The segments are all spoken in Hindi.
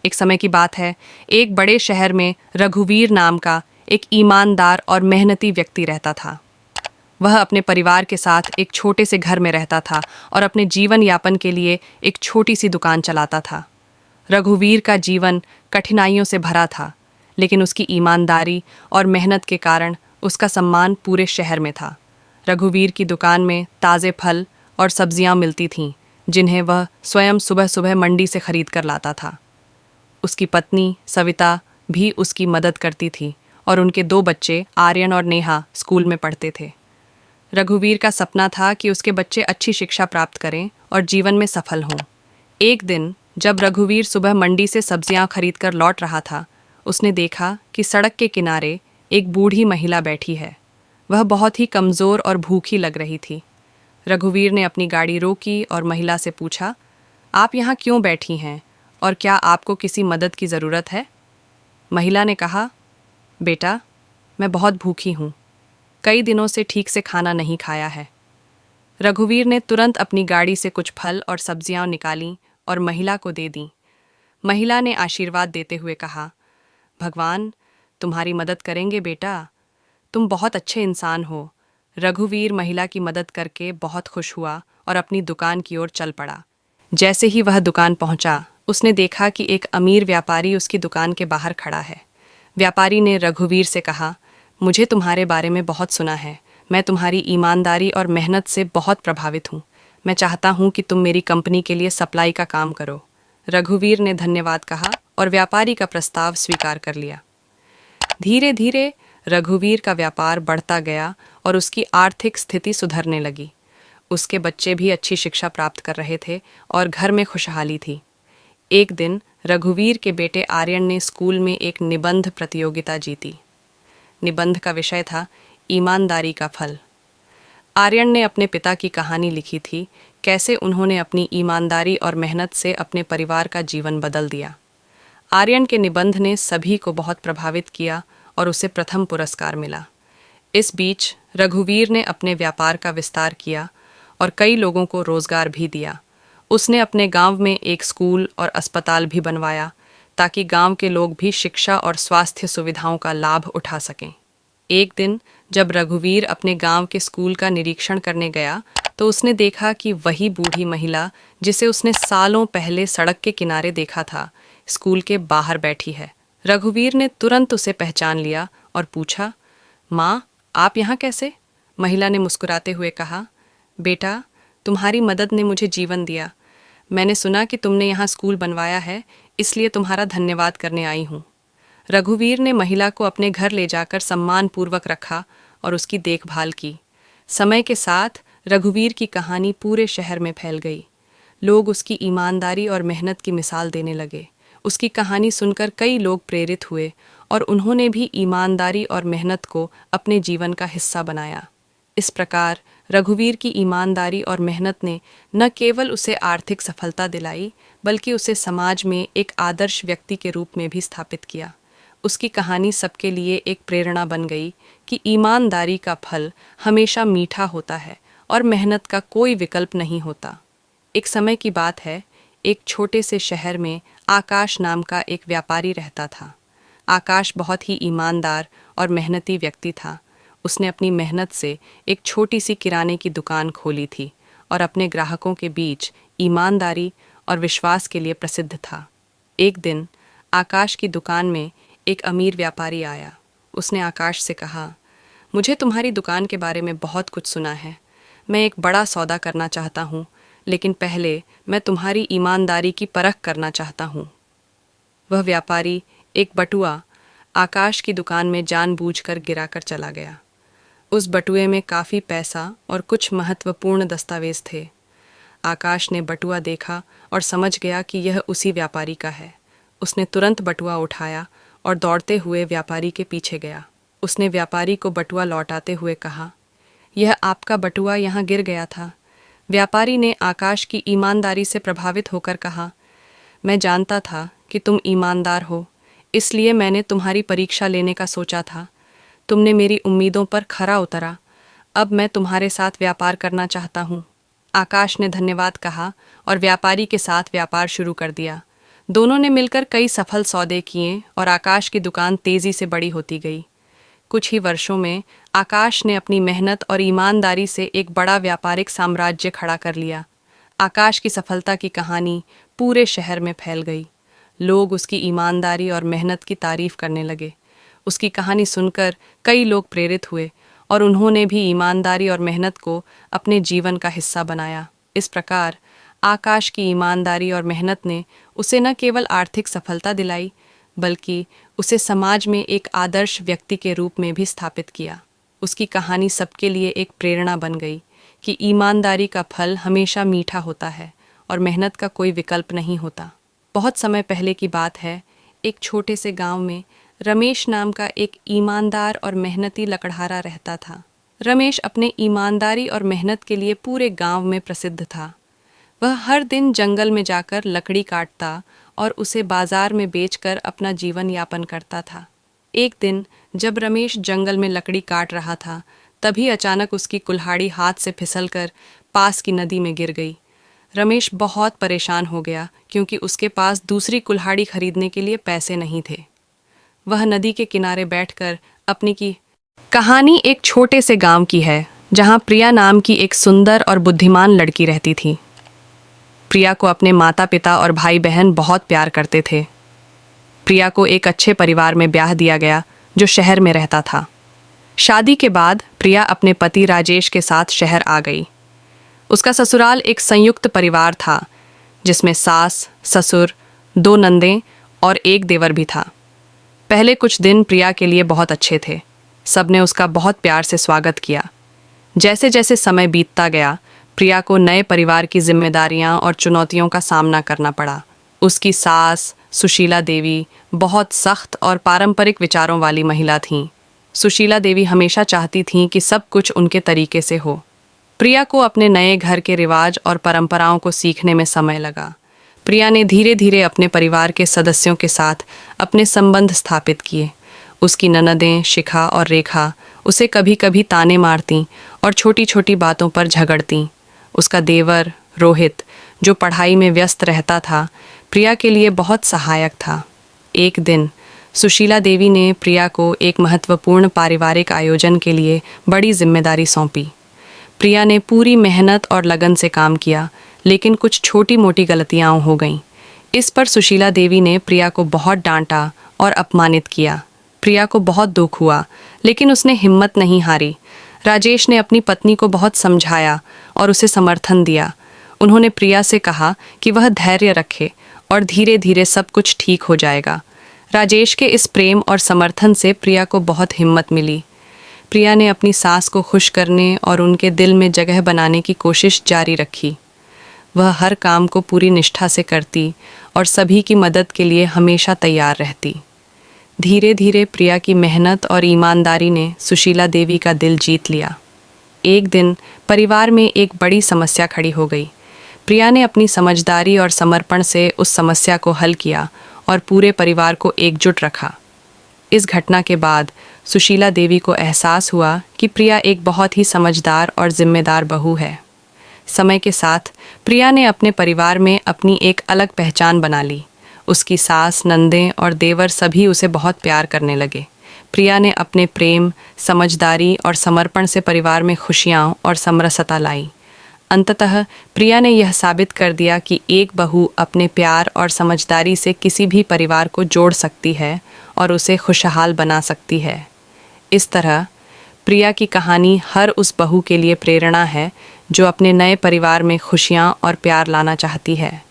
एक समय की बात है, एक बड़े शहर में रघुवीर नाम का एक ईमानदार और मेहनती व्यक्ति रहता था। वह अपने परिवार के साथ एक छोटे से घर में रहता था और अपने जीवन यापन के लिए एक छोटी सी दुकान चलाता था। रघुवीर का जीवन कठिनाइयों से भरा था, लेकिन उसकी ईमानदारी और मेहनत के कारण उसका सम्मान पूरे शहर में था। रघुवीर की दुकान में ताज़े फल और सब्जियां मिलती थीं, जिन्हें वह स्वयं सुबह सुबह मंडी से खरीद कर लाता था। उसकी पत्नी सविता भी उसकी मदद करती थी और उनके 2 बच्चे आर्यन और नेहा स्कूल में पढ़ते थे। रघुवीर का सपना था कि उसके बच्चे अच्छी शिक्षा प्राप्त करें और जीवन में सफल हों। एक दिन जब रघुवीर सुबह मंडी से सब्जियां खरीदकर लौट रहा था, उसने देखा कि सड़क के किनारे एक बूढ़ी महिला बैठी है। वह बहुत ही कमज़ोर और भूखी लग रही थी। रघुवीर ने अपनी गाड़ी रोकी और महिला से पूछा, आप यहाँ क्यों बैठी हैं और क्या आपको किसी मदद की ज़रूरत है? महिला ने कहा, बेटा, मैं बहुत भूखी हूँ। कई दिनों से ठीक से खाना नहीं खाया है। रघुवीर ने तुरंत अपनी गाड़ी से कुछ फल और सब्जियां निकालीं और महिला को दे दीं। महिला ने आशीर्वाद देते हुए कहा, भगवान तुम्हारी मदद करेंगे बेटा, तुम बहुत अच्छे इंसान हो। रघुवीर महिला की मदद करके बहुत खुश हुआ और अपनी दुकान की ओर चल पड़ा। जैसे ही वह दुकान पहुंचा, उसने देखा कि एक अमीर व्यापारी उसकी दुकान के बाहर खड़ा है। व्यापारी ने रघुवीर से कहा, मुझे तुम्हारे बारे में बहुत सुना है। मैं तुम्हारी ईमानदारी और मेहनत से बहुत प्रभावित हूँ। मैं चाहता हूँ कि तुम मेरी कंपनी के लिए सप्लाई का काम करो। रघुवीर ने धन्यवाद कहा और व्यापारी का प्रस्ताव स्वीकार कर लिया। धीरे धीरे रघुवीर का व्यापार बढ़ता गया और उसकी आर्थिक स्थिति सुधरने लगी। उसके बच्चे भी अच्छी शिक्षा प्राप्त कर रहे थे और घर में खुशहाली थी। एक दिन रघुवीर के बेटे आर्यन ने स्कूल में एक निबंध प्रतियोगिता जीती। निबंध का विषय था ईमानदारी का फल। आर्यन ने अपने पिता की कहानी लिखी थी, कैसे उन्होंने अपनी ईमानदारी और मेहनत से अपने परिवार का जीवन बदल दिया। आर्यन के निबंध ने सभी को बहुत प्रभावित किया और उसे प्रथम पुरस्कार मिला। इस बीच रघुवीर ने अपने व्यापार का विस्तार किया और कई लोगों को रोजगार भी दिया। उसने अपने गांव में एक स्कूल और अस्पताल भी बनवाया, ताकि गांव के लोग भी शिक्षा और स्वास्थ्य सुविधाओं का लाभ उठा सकें। एक दिन जब रघुवीर अपने गांव के स्कूल का निरीक्षण करने गया, तो उसने देखा कि वही बूढ़ी महिला जिसे उसने सालों पहले सड़क के किनारे देखा था, स्कूल के बाहर बैठी है। रघुवीर ने तुरंत उसे पहचान लिया और पूछा, माँ, आप यहाँ कैसे? महिला ने मुस्कुराते हुए कहा, बेटा, तुम्हारी मदद ने मुझे जीवन दिया। मैंने सुना कि तुमने यहाँ स्कूल बनवाया है, इसलिए तुम्हारा धन्यवाद करने आई हूँ। रघुवीर ने महिला को अपने घर ले जाकर सम्मानपूर्वक रखा और उसकी देखभाल की। समय के साथ रघुवीर की कहानी पूरे शहर में फैल गई। लोग उसकी ईमानदारी और मेहनत की मिसाल देने लगे। उसकी कहानी सुनकर कई लोग प्रेरित हुए और उन्होंने भी ईमानदारी और मेहनत को अपने जीवन का हिस्सा बनाया। इस प्रकार रघुवीर की ईमानदारी और मेहनत ने न केवल उसे आर्थिक सफलता दिलाई, बल्कि उसे समाज में एक आदर्श व्यक्ति के रूप में भी स्थापित किया। उसकी कहानी सबके लिए एक प्रेरणा बन गई कि ईमानदारी का फल हमेशा मीठा होता है और मेहनत का कोई विकल्प नहीं होता। एक समय की बात है, एक छोटे से शहर में आकाश नाम का एक व्यापारी रहता था। आकाश बहुत ही ईमानदार और मेहनती व्यक्ति था। उसने अपनी मेहनत से एक छोटी सी किराने की दुकान खोली थी और अपने ग्राहकों के बीच ईमानदारी और विश्वास के लिए प्रसिद्ध था। एक दिन आकाश की दुकान में एक अमीर व्यापारी आया। उसने आकाश से कहा, मुझे तुम्हारी दुकान के बारे में बहुत कुछ सुना है। मैं एक बड़ा सौदा करना चाहता हूँ, लेकिन पहले मैं तुम्हारी ईमानदारी की परख करना चाहता हूँ। वह व्यापारी एक बटुआ आकाश की दुकान में जानबूझकर गिराकर चला गया। उस बटुए में काफ़ी पैसा और कुछ महत्वपूर्ण दस्तावेज थे। आकाश ने बटुआ देखा और समझ गया कि यह उसी व्यापारी का है। उसने तुरंत बटुआ उठाया और दौड़ते हुए व्यापारी के पीछे गया। उसने व्यापारी को बटुआ लौटाते हुए कहा, यह आपका बटुआ यहाँ गिर गया था। व्यापारी ने आकाश की ईमानदारी से प्रभावित होकर कहा, मैं जानता था कि तुम ईमानदार हो, इसलिए मैंने तुम्हारी परीक्षा लेने का सोचा था। तुमने मेरी उम्मीदों पर खरा उतरा। अब मैं तुम्हारे साथ व्यापार करना चाहता हूँ। आकाश ने धन्यवाद कहा और व्यापारी के साथ व्यापार शुरू कर दिया। दोनों ने मिलकर कई सफल सौदे किए और आकाश की दुकान तेजी से बड़ी होती गई। कुछ ही वर्षों में आकाश ने अपनी मेहनत और ईमानदारी से एक बड़ा व्यापारिक साम्राज्य खड़ा कर लिया। आकाश की सफलता की कहानी पूरे शहर में फैल गई। लोग उसकी ईमानदारी और मेहनत की तारीफ करने लगे। उसकी कहानी सुनकर कई लोग प्रेरित हुए और उन्होंने भी ईमानदारी और मेहनत को अपने जीवन का हिस्सा बनाया। इस प्रकार आकाश की ईमानदारी और मेहनत ने उसे न केवल आर्थिक सफलता दिलाई, बल्कि उसे समाज में एक आदर्श व्यक्ति के रूप में भी स्थापित किया। उसकी कहानी सबके लिए एक प्रेरणा बन गई कि ईमानदारी का फल हमेशा मीठा होता है और मेहनत का कोई विकल्प नहीं होता। बहुत समय पहले की बात है। एक छोटे से गांव में रमेश नाम का एक ईमानदार और मेहनती लकड़हारा रहता था। रमेश अपने ईमानदारी और मेहनत के लिए पूरे गांव में प्रसिद्ध था। वह हर दिन जंगल में जाकर लकड़ी काटता और उसे बाजार में बेचकर अपना जीवन यापन करता था। एक दिन जब रमेश जंगल में लकड़ी काट रहा था, तभी अचानक उसकी कुल्हाड़ी हाथ से फिसलकर पास की नदी में गिर गई। रमेश बहुत परेशान हो गया क्योंकि उसके पास दूसरी कुल्हाड़ी खरीदने के लिए पैसे नहीं थे। वह नदी के किनारे बैठकर अपनी की कहानी एक छोटे से गांव की है, जहां प्रिया नाम की एक सुंदर और बुद्धिमान लड़की रहती थी। प्रिया को अपने माता पिता और भाई बहन बहुत प्यार करते थे। प्रिया को एक अच्छे परिवार में ब्याह दिया गया जो शहर में रहता था। शादी के बाद प्रिया अपने पति राजेश के साथ शहर आ गई। उसका ससुराल एक संयुक्त परिवार था, जिसमें सास, ससुर, 2 नंदें और एक देवर भी था। पहले कुछ दिन प्रिया के लिए बहुत अच्छे थे। सबने उसका बहुत प्यार से स्वागत किया। जैसे जैसे समय बीतता गया, प्रिया को नए परिवार की जिम्मेदारियां और चुनौतियों का सामना करना पड़ा। उसकी सास सुशीला देवी बहुत सख्त और पारंपरिक विचारों वाली महिला थीं। सुशीला देवी हमेशा चाहती थीं कि सब कुछ उनके तरीके से हो। प्रिया को अपने नए घर के रिवाज और परंपराओं को सीखने में समय लगा। प्रिया ने धीरे धीरे अपने परिवार के सदस्यों के साथ अपने संबंध स्थापित किए। उसकी ननदें शिखा और रेखा उसे कभी कभी ताने मारतीं और छोटी छोटी बातों पर झगड़तीं। उसका देवर रोहित, जो पढ़ाई में व्यस्त रहता था, प्रिया के लिए बहुत सहायक था। एक दिन सुशीला देवी ने प्रिया को एक महत्वपूर्ण पारिवारिक आयोजन के लिए बड़ी जिम्मेदारी सौंपी। प्रिया ने पूरी मेहनत और लगन से काम किया, लेकिन कुछ छोटी मोटी गलतियां हो गईं। इस पर सुशीला देवी ने प्रिया को बहुत डांटा और अपमानित किया। प्रिया को बहुत दुख हुआ, लेकिन उसने हिम्मत नहीं हारी। राजेश ने अपनी पत्नी को बहुत समझाया और उसे समर्थन दिया। उन्होंने प्रिया से कहा कि वह धैर्य रखे और धीरे धीरे सब कुछ ठीक हो जाएगा। राजेश के इस प्रेम और समर्थन से प्रिया को बहुत हिम्मत मिली। प्रिया ने अपनी सास को खुश करने और उनके दिल में जगह बनाने की कोशिश जारी रखी। वह हर काम को पूरी निष्ठा से करती और सभी की मदद के लिए हमेशा तैयार रहती। धीरे धीरे प्रिया की मेहनत और ईमानदारी ने सुशीला देवी का दिल जीत लिया। एक दिन परिवार में एक बड़ी समस्या खड़ी हो गई। प्रिया ने अपनी समझदारी और समर्पण से उस समस्या को हल किया और पूरे परिवार को एकजुट रखा। इस घटना के बाद सुशीला देवी को एहसास हुआ कि प्रिया एक बहुत ही समझदार और जिम्मेदार बहू है। समय के साथ प्रिया ने अपने परिवार में अपनी एक अलग पहचान बना ली। उसकी सास, नंदें और देवर सभी उसे बहुत प्यार करने लगे। प्रिया ने अपने प्रेम, समझदारी और समर्पण से परिवार में खुशियाँ और समरसता लाई। अंततः प्रिया ने यह साबित कर दिया कि एक बहू अपने प्यार और समझदारी से किसी भी परिवार को जोड़ सकती है और उसे खुशहाल बना सकती है। इस तरह प्रिया की कहानी हर उस बहू के लिए प्रेरणा है जो अपने नए परिवार में खुशियाँ और प्यार लाना चाहती है।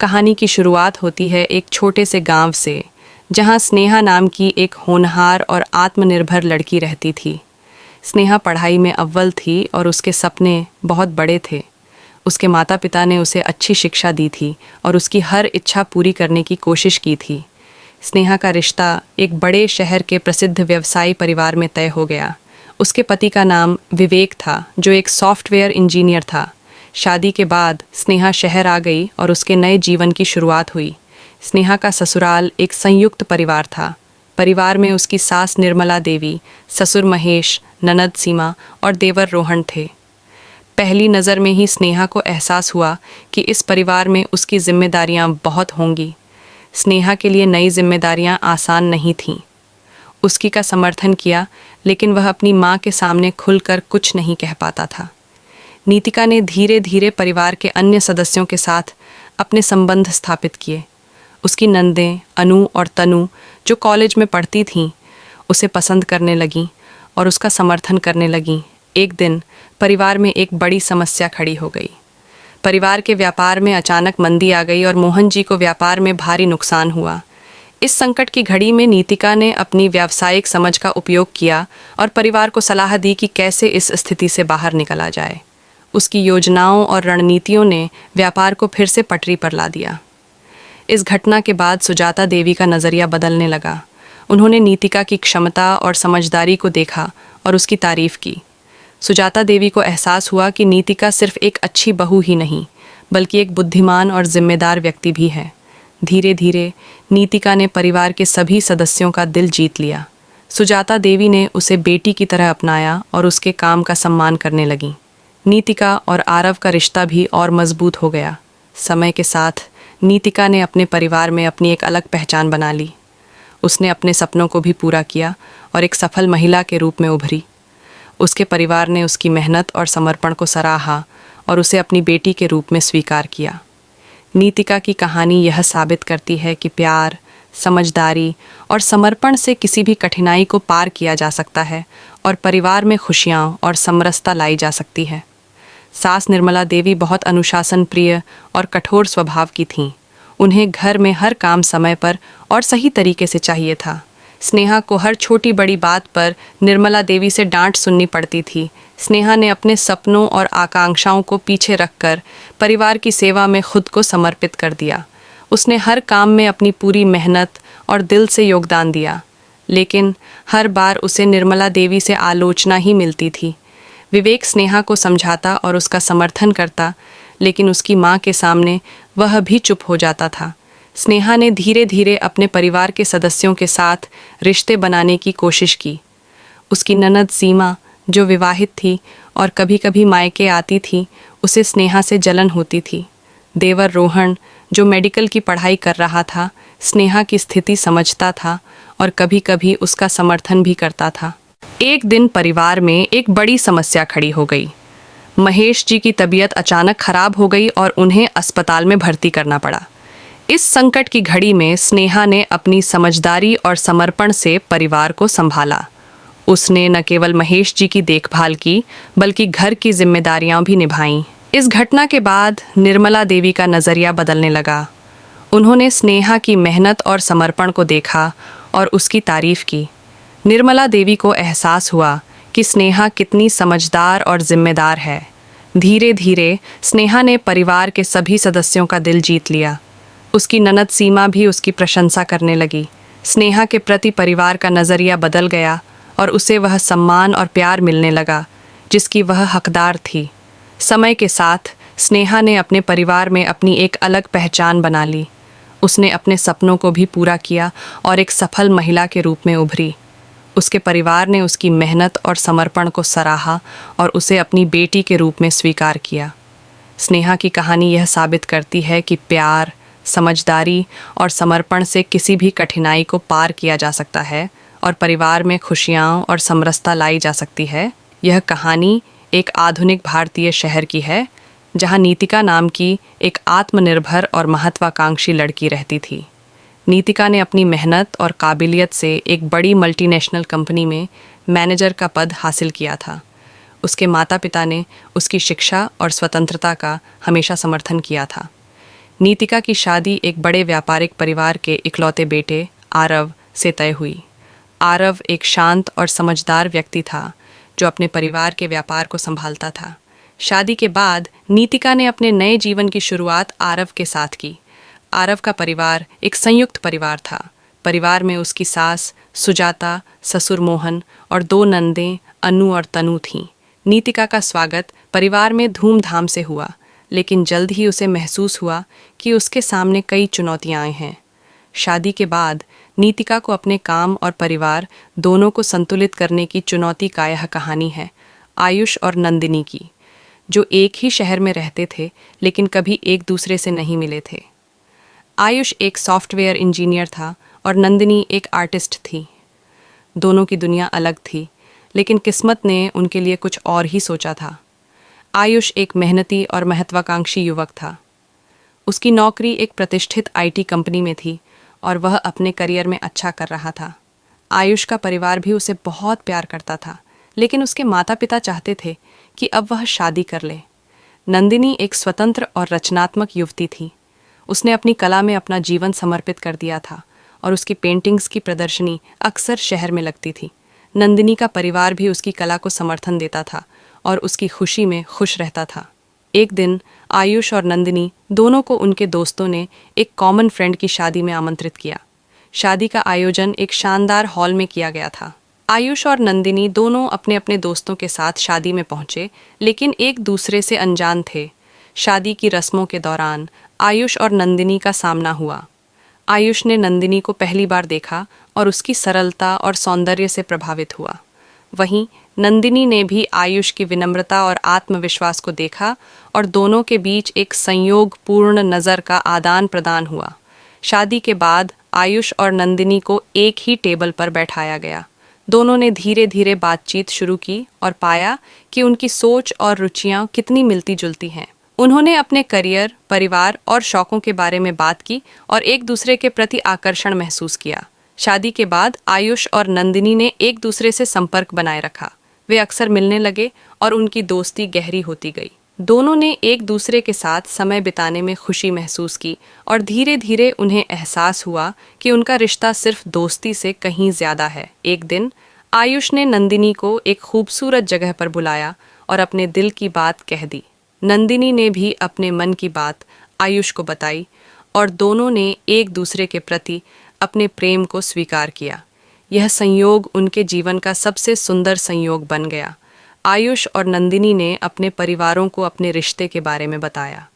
कहानी की शुरुआत होती है एक छोटे से गांव से, जहां स्नेहा नाम की एक होनहार और आत्मनिर्भर लड़की रहती थी। स्नेहा पढ़ाई में अव्वल थी और उसके सपने बहुत बड़े थे। उसके माता पिता ने उसे अच्छी शिक्षा दी थी और उसकी हर इच्छा पूरी करने की कोशिश की थी। स्नेहा का रिश्ता एक बड़े शहर के प्रसिद्ध व्यवसायी परिवार में तय हो गया। उसके पति का नाम विवेक था, जो एक सॉफ्टवेयर इंजीनियर था। शादी के बाद स्नेहा शहर आ गई और उसके नए जीवन की शुरुआत हुई। स्नेहा का ससुराल एक संयुक्त परिवार था। परिवार में उसकी सास निर्मला देवी, ससुर महेश, ननद सीमा और देवर रोहन थे। पहली नज़र में ही स्नेहा को एहसास हुआ कि इस परिवार में उसकी जिम्मेदारियां बहुत होंगी। स्नेहा के लिए नई जिम्मेदारियां आसान नहीं थीं। उसकी का समर्थन किया, लेकिन वह अपनी माँ के सामने खुलकर कुछ नहीं कह पाता था। नीतिका ने धीरे धीरे परिवार के अन्य सदस्यों के साथ अपने संबंध स्थापित किए। उसकी नंदें अनु और तनु, जो कॉलेज में पढ़ती थीं, उसे पसंद करने लगीं और उसका समर्थन करने लगीं। एक दिन परिवार में एक बड़ी समस्या खड़ी हो गई। परिवार के व्यापार में अचानक मंदी आ गई और मोहन जी को व्यापार में भारी नुकसान हुआ। इस संकट की घड़ी में नीतिका ने अपनी व्यावसायिक समझ का उपयोग किया और परिवार को सलाह दी कि कैसे इस स्थिति से बाहर निकला जाए। उसकी योजनाओं और रणनीतियों ने व्यापार को फिर से पटरी पर ला दिया। इस घटना के बाद सुजाता देवी का नज़रिया बदलने लगा। उन्होंने नीतिका की क्षमता और समझदारी को देखा और उसकी तारीफ की। सुजाता देवी को एहसास हुआ कि नीतिका सिर्फ एक अच्छी बहू ही नहीं, बल्कि एक बुद्धिमान और जिम्मेदार व्यक्ति भी है। धीरे धीरे नीतिका ने परिवार के सभी सदस्यों का दिल जीत लिया। सुजाता देवी ने उसे बेटी की तरह अपनाया और उसके काम का सम्मान करने लगीं। नीतिका और आरव का रिश्ता भी और मजबूत हो गया। समय के साथ नीतिका ने अपने परिवार में अपनी एक अलग पहचान बना ली। उसने अपने सपनों को भी पूरा किया और एक सफल महिला के रूप में उभरी। उसके परिवार ने उसकी मेहनत और समर्पण को सराहा और उसे अपनी बेटी के रूप में स्वीकार किया। नीतिका की कहानी यह साबित करती है कि प्यार, समझदारी और समर्पण से किसी भी कठिनाई को पार किया जा सकता है और परिवार में खुशियाँ और समरसता लाई जा सकती है। सास निर्मला देवी बहुत अनुशासन प्रिय और कठोर स्वभाव की थीं। उन्हें घर में हर काम समय पर और सही तरीके से चाहिए था। स्नेहा को हर छोटी बड़ी बात पर निर्मला देवी से डांट सुननी पड़ती थी। स्नेहा ने अपने सपनों और आकांक्षाओं को पीछे रखकर परिवार की सेवा में खुद को समर्पित कर दिया। उसने हर काम में अपनी पूरी मेहनत और दिल से योगदान दिया, लेकिन हर बार उसे निर्मला देवी से आलोचना ही मिलती थी। विवेक स्नेहा को समझाता और उसका समर्थन करता, लेकिन उसकी माँ के सामने वह भी चुप हो जाता था। स्नेहा ने धीरे धीरे अपने परिवार के सदस्यों के साथ रिश्ते बनाने की कोशिश की। उसकी ननद सीमा, जो विवाहित थी और कभी कभी मायके आती थी, उसे स्नेहा से जलन होती थी। देवर रोहन, जो मेडिकल की पढ़ाई कर रहा था, स्नेहा की स्थिति समझता था और कभी कभी उसका समर्थन भी करता था। एक दिन परिवार में एक बड़ी समस्या खड़ी हो गई। महेश जी की तबीयत अचानक खराब हो गई और उन्हें अस्पताल में भर्ती करना पड़ा। इस संकट की घड़ी में स्नेहा ने अपनी समझदारी और समर्पण से परिवार को संभाला। उसने न केवल महेश जी की देखभाल की, बल्कि घर की जिम्मेदारियां भी निभाईं। इस घटना के बाद निर्मला देवी का नज़रिया बदलने लगा। उन्होंने स्नेहा की मेहनत और समर्पण को देखा और उसकी तारीफ की। निर्मला देवी को एहसास हुआ कि स्नेहा कितनी समझदार और जिम्मेदार है। धीरे धीरे स्नेहा ने परिवार के सभी सदस्यों का दिल जीत लिया। उसकी ननद सीमा भी उसकी प्रशंसा करने लगी। स्नेहा के प्रति परिवार का नज़रिया बदल गया और उसे वह सम्मान और प्यार मिलने लगा जिसकी वह हकदार थी। समय के साथ स्नेहा ने अपने परिवार में अपनी एक अलग पहचान बना ली। उसने अपने सपनों को भी पूरा किया और एक सफल महिला के रूप में उभरी। उसके परिवार ने उसकी मेहनत और समर्पण को सराहा और उसे अपनी बेटी के रूप में स्वीकार किया। स्नेहा की कहानी यह साबित करती है कि प्यार, समझदारी और समर्पण से किसी भी कठिनाई को पार किया जा सकता है और परिवार में खुशियाँ और समरसता लाई जा सकती है। यह कहानी एक आधुनिक भारतीय शहर की है, जहाँ नीतिका नाम की एक आत्मनिर्भर और महत्वाकांक्षी लड़की रहती थी। नीतिका ने अपनी मेहनत और काबिलियत से एक बड़ी मल्टीनेशनल कंपनी में मैनेजर का पद हासिल किया था। उसके माता पिता ने उसकी शिक्षा और स्वतंत्रता का हमेशा समर्थन किया था। नीतिका की शादी एक बड़े व्यापारिक परिवार के इकलौते बेटे आरव से तय हुई। आरव एक शांत और समझदार व्यक्ति था जो अपने परिवार के व्यापार को संभालता था। शादी के बाद नीतिका ने अपने नए जीवन की शुरुआत आरव के साथ की। आरव का परिवार एक संयुक्त परिवार था। परिवार में उसकी सास सुजाता, ससुर मोहन और 2 नंदें अनु और तनु थीं। नीतिका का स्वागत परिवार में धूमधाम से हुआ, लेकिन जल्द ही उसे महसूस हुआ कि उसके सामने कई चुनौतियां आई हैं। शादी के बाद नीतिका को अपने काम और परिवार दोनों को संतुलित करने की चुनौती का यह कहानी है आयुष और नंदिनी की, जो एक ही शहर में रहते थे लेकिन कभी एक दूसरे से नहीं मिले थे। आयुष एक सॉफ्टवेयर इंजीनियर था और नंदिनी एक आर्टिस्ट थी। दोनों की दुनिया अलग थी, लेकिन किस्मत ने उनके लिए कुछ और ही सोचा था। आयुष एक मेहनती और महत्वाकांक्षी युवक था। उसकी नौकरी एक प्रतिष्ठित आईटी कंपनी में थी और वह अपने करियर में अच्छा कर रहा था। आयुष का परिवार भी उसे बहुत प्यार करता था, लेकिन उसके माता पिता चाहते थे कि अब वह शादी कर ले। नंदिनी एक स्वतंत्र और रचनात्मक युवती थी। उसने अपनी कला में अपना जीवन समर्पित कर दिया था और उसकी पेंटिंग्स की प्रदर्शनी अक्सर शहर में लगती थी। नंदिनी का परिवार भी उसकी कला को समर्थन देता था और उसकी खुशी में खुश रहता था। एक दिन आयुष और नंदिनी दोनों को उनके दोस्तों ने एक कॉमन फ्रेंड की शादी में आमंत्रित किया। शादी का आयोजन एक शानदार हॉल में किया गया था। आयुष और नंदिनी दोनों अपने अपने दोस्तों के साथ शादी में पहुंचे, लेकिन एक दूसरे से अनजान थे। शादी की रस्मों के दौरान आयुष और नंदिनी का सामना हुआ। आयुष ने नंदिनी को पहली बार देखा और उसकी सरलता और सौंदर्य से प्रभावित हुआ। वहीं नंदिनी ने भी आयुष की विनम्रता और आत्मविश्वास को देखा और दोनों के बीच एक संयोगपूर्ण नज़र का आदान प्रदान हुआ। शादी के बाद आयुष और नंदिनी को एक ही टेबल पर बैठाया गया। दोनों ने धीरे धीरे बातचीत शुरू की और पाया कि उनकी सोच और रुचियां कितनी मिलती जुलती हैं। उन्होंने अपने करियर, परिवार और शौकों के बारे में बात की और एक दूसरे के प्रति आकर्षण महसूस किया। शादी के बाद आयुष और नंदिनी ने एक दूसरे से संपर्क बनाए रखा। वे अक्सर मिलने लगे और उनकी दोस्ती गहरी होती गई। दोनों ने एक दूसरे के साथ समय बिताने में खुशी महसूस की और धीरे धीरे उन्हें एहसास हुआ कि उनका रिश्ता सिर्फ दोस्ती से कहीं ज्यादा है। एक दिन आयुष ने नंदिनी को एक खूबसूरत जगह पर बुलाया और अपने दिल की बात कह दी। नंदिनी ने भी अपने मन की बात आयुष को बताई और दोनों ने एक दूसरे के प्रति अपने प्रेम को स्वीकार किया। यह संयोग उनके जीवन का सबसे सुंदर संयोग बन गया। आयुष और नंदिनी ने अपने परिवारों को अपने रिश्ते के बारे में बताया।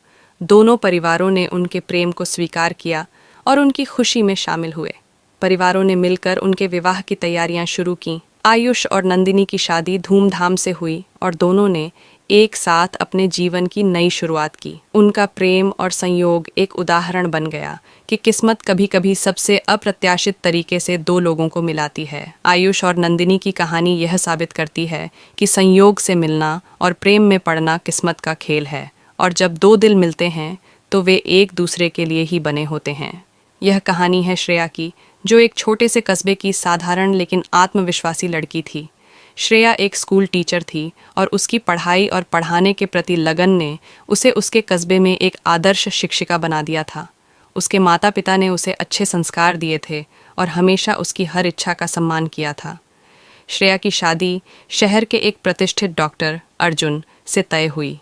दोनों परिवारों ने उनके प्रेम को स्वीकार किया और उनकी खुशी में शामिल हुए। परिवारों ने मिलकर उनके विवाह की तैयारियां शुरू की। आयुष और नंदिनी की शादी धूमधाम से हुई और दोनों ने एक साथ अपने जीवन की नई शुरुआत की। उनका प्रेम और संयोग एक उदाहरण बन गया कि किस्मत कभी कभी सबसे अप्रत्याशित तरीके से दो लोगों को मिलाती है। आयुष और नंदिनी की कहानी यह साबित करती है कि संयोग से मिलना और प्रेम में पड़ना किस्मत का खेल है, और जब दो दिल मिलते हैं तो वे एक दूसरे के लिए ही बने होते हैं। यह कहानी है श्रेया की, जो एक छोटे से कस्बे की साधारण लेकिन आत्मविश्वासी लड़की थी। श्रेया एक स्कूल टीचर थी और उसकी पढ़ाई और पढ़ाने के प्रति लगन ने उसे उसके कस्बे में एक आदर्श शिक्षिका बना दिया था। उसके माता पिता ने उसे अच्छे संस्कार दिए थे और हमेशा उसकी हर इच्छा का सम्मान किया था। श्रेया की शादी शहर के एक प्रतिष्ठित डॉक्टर अर्जुन से तय हुई।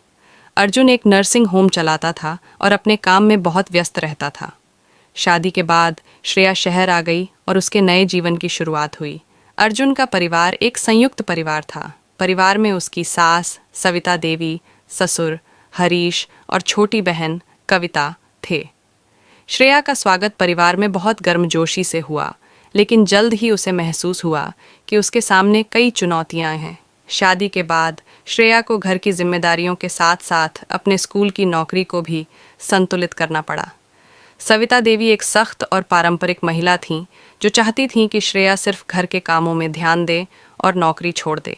अर्जुन एक नर्सिंग होम चलाता था और अपने काम में बहुत व्यस्त रहता था। शादी के बाद श्रेया शहर आ गई और उसके नए जीवन की शुरुआत हुई। अर्जुन का परिवार एक संयुक्त परिवार था। परिवार में उसकी सास सविता देवी, ससुर हरीश और छोटी बहन कविता थे। श्रेया का स्वागत परिवार में बहुत गर्मजोशी से हुआ, लेकिन जल्द ही उसे महसूस हुआ कि उसके सामने कई चुनौतियां हैं। शादी के बाद श्रेया को घर की जिम्मेदारियों के साथ साथ अपने स्कूल की नौकरी को भी संतुलित करना पड़ा। सविता देवी एक सख्त और पारंपरिक महिला थीं, जो चाहती थीं कि श्रेया सिर्फ घर के कामों में ध्यान दे और नौकरी छोड़ दे।